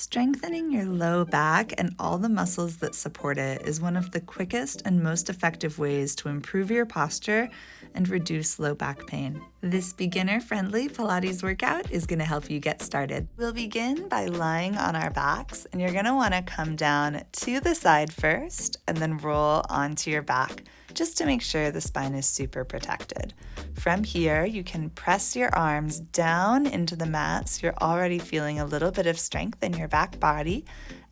Strengthening your low back and all the muscles that support it is one of the quickest and most effective ways to improve your posture and reduce low back pain. This beginner-friendly Pilates workout is going to help you get started. We'll begin by lying on our backs, and you're going to want to come down to the side first and then roll onto your back, just to make sure the spine is super protected. From here, you can press your arms down into the mat so you're already feeling a little bit of strength in your back body,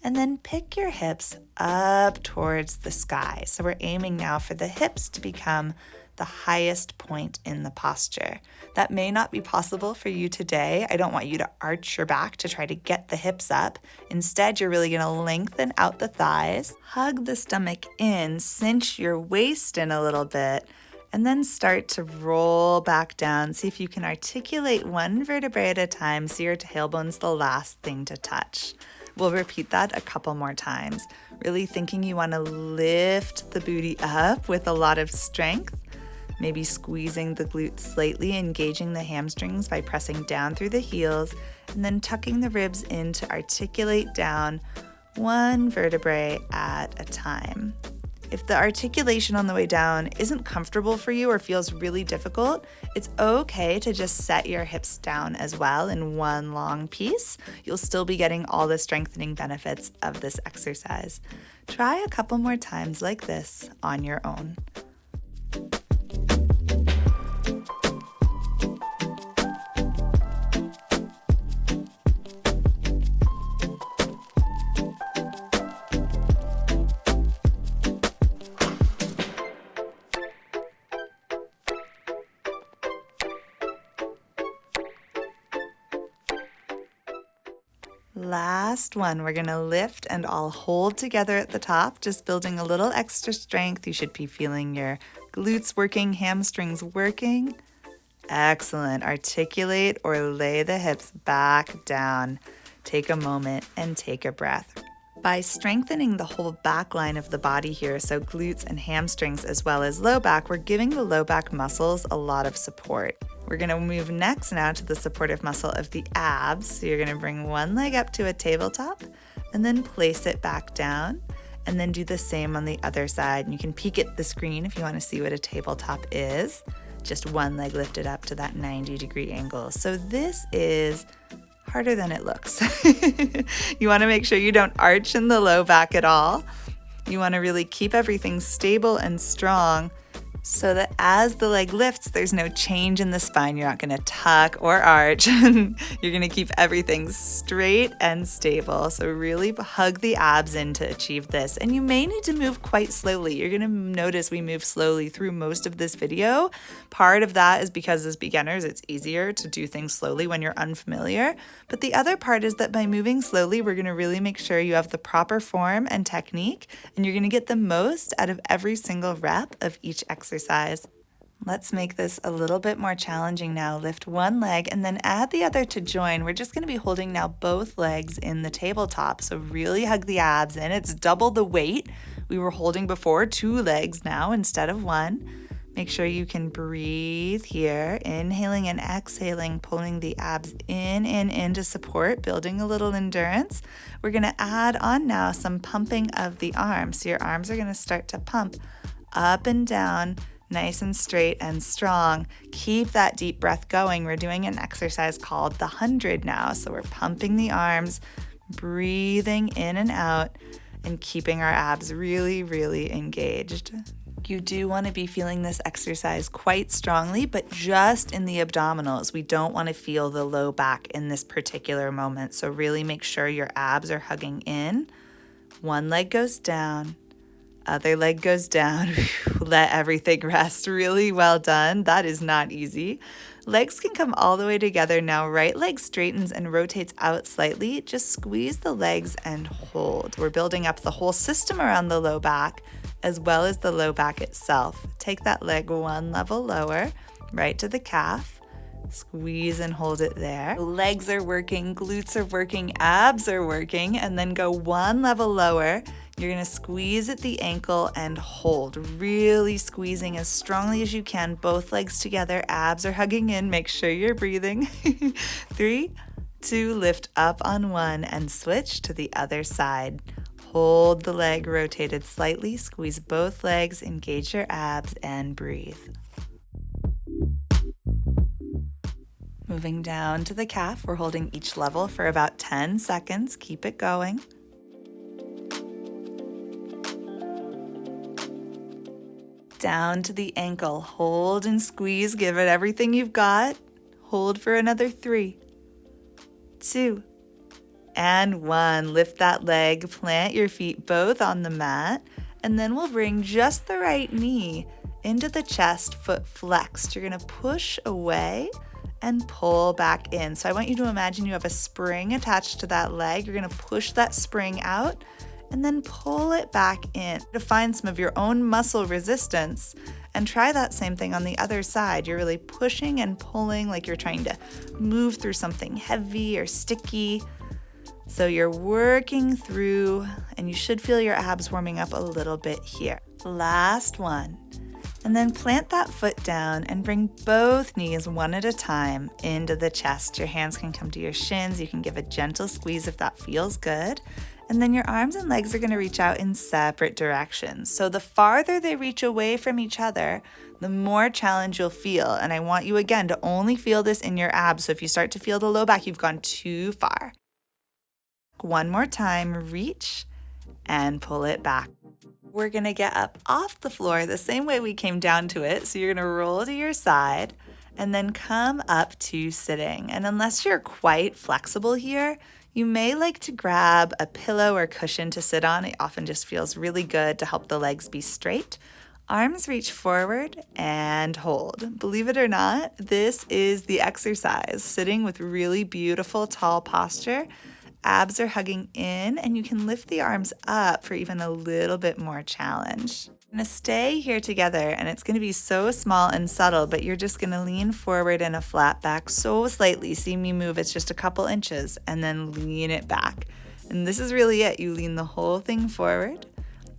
and then pick your hips up towards the sky. So we're aiming now for the hips to become the highest point in the posture. That may not be possible for you today. I don't want you to arch your back to try to get the hips up. Instead, you're really going to lengthen out the thighs, hug the stomach in, cinch your waist in a little bit, and then start to roll back down. See if you can articulate one vertebrae at a time so your tailbone's the last thing to touch. We'll repeat that a couple more times. Really thinking you want to lift the booty up with a lot of strength. Maybe squeezing the glutes slightly, engaging the hamstrings by pressing down through the heels, and then tucking the ribs in to articulate down one vertebrae at a time. If the articulation on the way down isn't comfortable for you or feels really difficult, it's okay to just set your hips down as well in one long piece. You'll still be getting all the strengthening benefits of this exercise. Try a couple more times like this on your own. Last one, we're gonna lift and all hold together at the top, just building a little extra strength. You should be feeling your glutes working, hamstrings working. Excellent. Articulate or lay the hips back down. Take a moment and take a breath. By strengthening the whole back line of the body here, so glutes and hamstrings as well as low back, we're giving the low back muscles a lot of support. We're going to move next now to the supportive muscle of the abs. So you're going to bring one leg up to a tabletop and then place it back down, and then do the same on the other side. And you can peek at the screen if you want to see what a tabletop is. Just one leg lifted up to that 90-degree angle. So this is harder than it looks. You want to make sure you don't arch in the low back at all. You want to really keep everything stable and strong so that as the leg lifts, there's no change in the spine. You're not going to tuck or arch. You're going to keep everything straight and stable. So really hug the abs in to achieve this. And you may need to move quite slowly. You're going to notice we move slowly through most of this video. Part of that is because as beginners, it's easier to do things slowly when you're unfamiliar. But the other part is that by moving slowly, we're going to really make sure you have the proper form and technique, and you're going to get the most out of every single rep of each exercise. Let's make this a little bit more challenging now. Lift one leg and then add the other to join. We're just going to be holding now both legs in the tabletop. So really hug the abs in. It's double the weight we were holding before, 2 legs now instead of 1. Make sure you can breathe here, inhaling and exhaling, pulling the abs in and in to support, building a little endurance. We're going to add on now some pumping of the arms. So your arms are going to start to pump up and down, nice and straight and strong. Keep that deep breath going. We're doing an exercise called the 100 now. So we're pumping the arms, breathing in and out, and keeping our abs really, really engaged. You do want to be feeling this exercise quite strongly, but just in the abdominals. We don't want to feel the low back in this particular moment. So really make sure your abs are hugging in. One leg goes down, other leg goes down. Let everything rest. Really well done. That is not easy. Legs can come all the way together now. Right leg straightens and rotates out slightly. Just squeeze the legs and hold. We're building up the whole system around the low back, as well as the low back itself. Take that leg one level lower, right to the calf. Squeeze and hold it there. Legs are working, glutes are working, abs are working, and then go one level lower. You're going to squeeze at the ankle and hold, really squeezing as strongly as you can. Both legs together, abs are hugging in. Make sure you're breathing. 3, 2, lift up on 1 and switch to the other side. Hold the leg rotated slightly, squeeze both legs, engage your abs, and breathe. Moving down to the calf, we're holding each level for about 10 seconds. Keep it going. Down to the ankle, hold and squeeze, give it everything you've got. Hold for another 3, 2, and 1. Lift that leg, plant your feet both on the mat, and then we'll bring just the right knee into the chest, foot flexed. You're gonna push away and pull back in. So I want you to imagine you have a spring attached to that leg. You're gonna push that spring out and then pull it back in to find some of your own muscle resistance, and try that same thing on the other side. You're really pushing and pulling like you're trying to move through something heavy or sticky. So you're working through, and you should feel your abs warming up a little bit here. Last one. And then plant that foot down and bring both knees one at a time into the chest. Your hands can come to your shins. You can give a gentle squeeze if that feels good. And then your arms and legs are going to reach out in separate directions. So the farther they reach away from each other, the more challenge you'll feel. And I want you again to only feel this in your abs. So if you start to feel the low back, you've gone too far. One more time, reach and pull it back. We're going to get up off the floor the same way we came down to it. So you're going to roll to your side and then come up to sitting. And unless you're quite flexible here, you may like to grab a pillow or cushion to sit on. It often just feels really good to help the legs be straight. Arms reach forward and hold. Believe it or not, this is the exercise. Sitting with really beautiful tall posture. Abs are hugging in, and you can lift the arms up for even a little bit more challenge. We're going to stay here together, and it's going to be so small and subtle, but you're just going to lean forward in a flat back so slightly. See me move, it's just a couple inches, and then lean it back. And this is really it. You lean the whole thing forward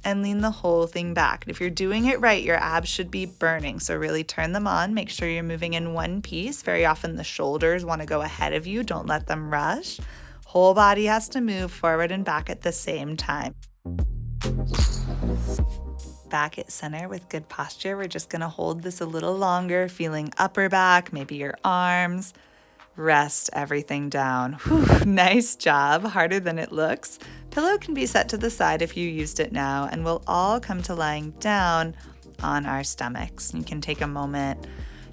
and lean the whole thing back. And if you're doing it right, your abs should be burning. So really turn them on. Make sure you're moving in one piece. Very often the shoulders want to go ahead of you. Don't let them rush. Whole body has to move forward and back at the same time. Back at center with good posture. We're just going to hold this a little longer, feeling upper back, maybe your arms. Rest everything down. Whew, nice job. Harder than it looks. Pillow can be set to the side if you used it now, and we'll all come to lying down on our stomachs. You can take a moment.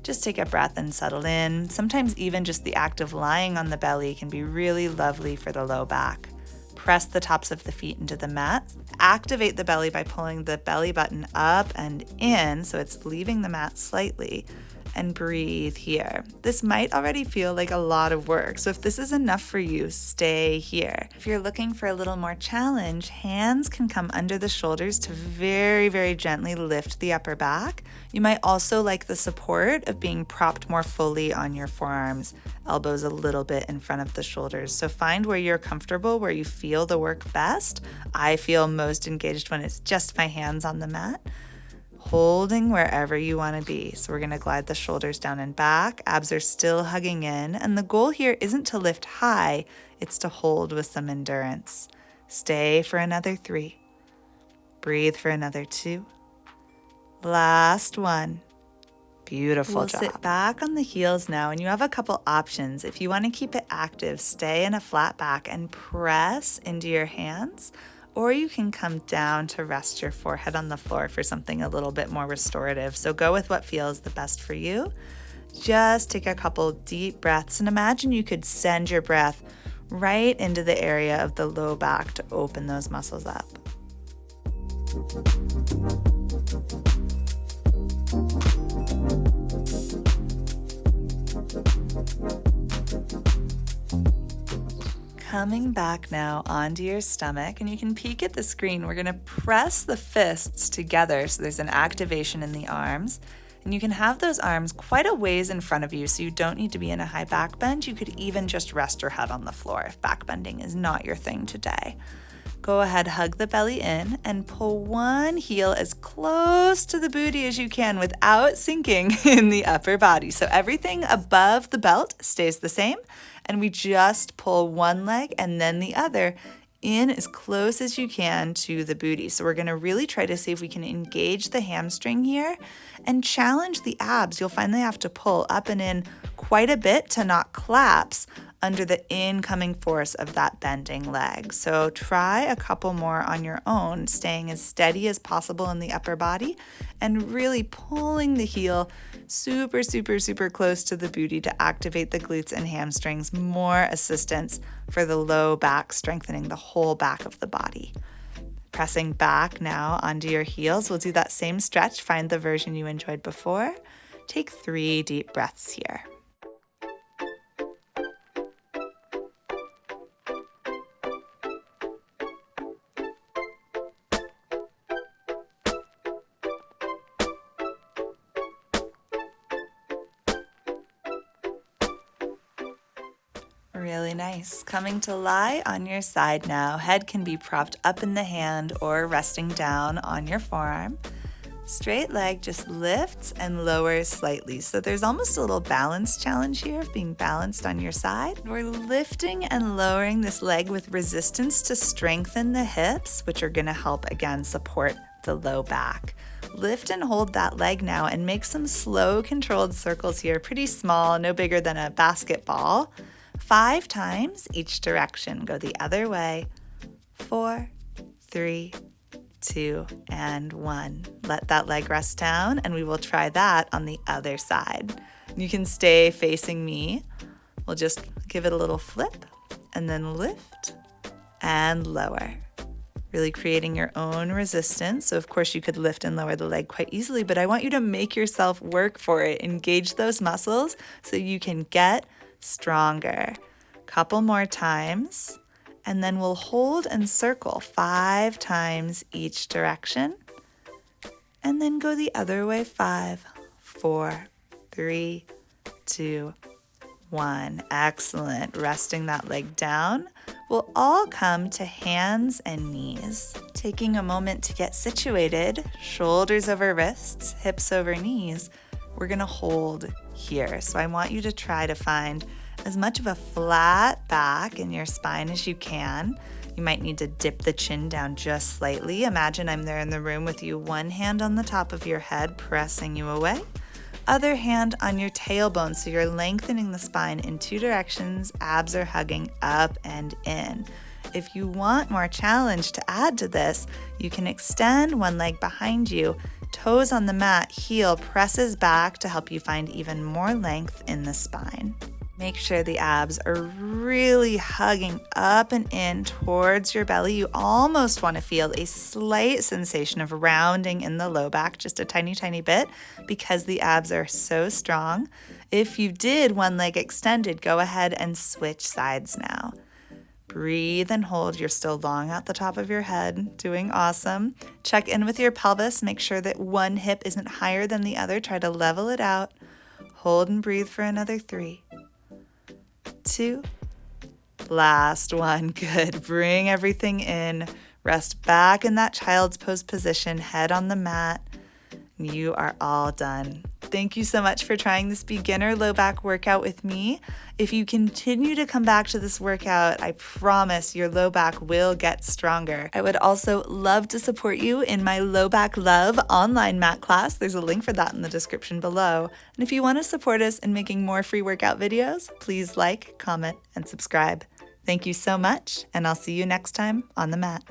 Just take a breath and settle in. Sometimes even just the act of lying on the belly can be really lovely for the low back. Press the tops of the feet into the mat. Activate the belly by pulling the belly button up and in so it's leaving the mat slightly. And breathe here. This might already feel like a lot of work, so if this is enough for you, stay here. If you're looking for a little more challenge, hands can come under the shoulders to very, very gently lift the upper back. You might also like the support of being propped more fully on your forearms, elbows a little bit in front of the shoulders. So find where you're comfortable, where you feel the work best. I feel most engaged when it's just my hands on the mat. Holding wherever you want to be. So we're going to glide the shoulders down and back. Abs are still hugging in. And the goal here isn't to lift high, it's to hold with some endurance. Stay for another 3. Breathe for another 2. Last one. Beautiful job. We'll sit back on the heels now, and you have a couple options. If you want to keep it active, stay in a flat back and press into your hands. Or you can come down to rest your forehead on the floor for something a little bit more restorative. So go with what feels the best for you. Just take a couple deep breaths and imagine you could send your breath right into the area of the low back to open those muscles up. Coming back now onto your stomach, and you can peek at the screen. We're going to press the fists together so there's an activation in the arms, and you can have those arms quite a ways in front of you so you don't need to be in a high back bend. You could even just rest your head on the floor if back bending is not your thing today. Go ahead, hug the belly in and pull one heel as close to the booty as you can without sinking in the upper body. So everything above the belt stays the same, and we just pull one leg and then the other in as close as you can to the booty. So we're going to really try to see if we can engage the hamstring here and challenge the abs. You'll find they have to pull up and in quite a bit to not collapse under the incoming force of that bending leg. So try a couple more on your own, staying as steady as possible in the upper body and really pulling the heel super, super, super close to the booty to activate the glutes and hamstrings. More assistance for the low back, strengthening the whole back of the body. Pressing back now onto your heels. We'll do that same stretch. Find the version you enjoyed before. Take 3 deep breaths here. Really nice. Coming to lie on your side now. Head can be propped up in the hand or resting down on your forearm. Straight leg just lifts and lowers slightly. So there's almost a little balance challenge here of being balanced on your side. We're lifting and lowering this leg with resistance to strengthen the hips, which are going to help again support the low back. Lift and hold that leg now and make some slow controlled circles here, pretty small, no bigger than a basketball. 5 times each direction. Go the other way. 4, 3, 2, and 1. Let that leg rest down, and we will try that on the other side. You can stay facing me. We'll just give it a little flip, and then lift and lower. Really creating your own resistance. So of course you could lift and lower the leg quite easily, but I want you to make yourself work for it. Engage those muscles so you can get stronger. Couple more times, and then we'll hold and circle 5 times each direction, and then go the other way. 5, 4, 3, 2, 1. Excellent. Resting that leg down. We'll all come to hands and knees. Taking a moment to get situated, shoulders over wrists, hips over knees. We're going to hold here. So I want you to try to find as much of a flat back in your spine as you can. You might need to dip the chin down just slightly. Imagine I'm there in the room with you, one hand on the top of your head, pressing you away. Other hand on your tailbone, so you're lengthening the spine in 2 directions. Abs are hugging up and in. If you want more challenge to add to this, you can extend one leg behind you, toes on the mat, heel presses back to help you find even more length in the spine. Make sure the abs are really hugging up and in towards your belly. You almost want to feel a slight sensation of rounding in the low back, just a tiny, tiny bit, because the abs are so strong. If you did one leg extended, go ahead and switch sides now. Breathe and hold. You're still long at the top of your head. Doing awesome. Check in with your pelvis. Make sure that one hip isn't higher than the other. Try to level it out. Hold and breathe for another 3, 2, last one. Good. Bring everything in. Rest back in that child's pose position, head on the mat. You are all done. Thank you so much for trying this beginner low back workout with me. If you continue to come back to this workout, I promise your low back will get stronger. I would also love to support you in my Low Back Love online mat class. There's a link for that in the description below. And if you want to support us in making more free workout videos, please like, comment, and subscribe. Thank you so much, and I'll see you next time on the mat.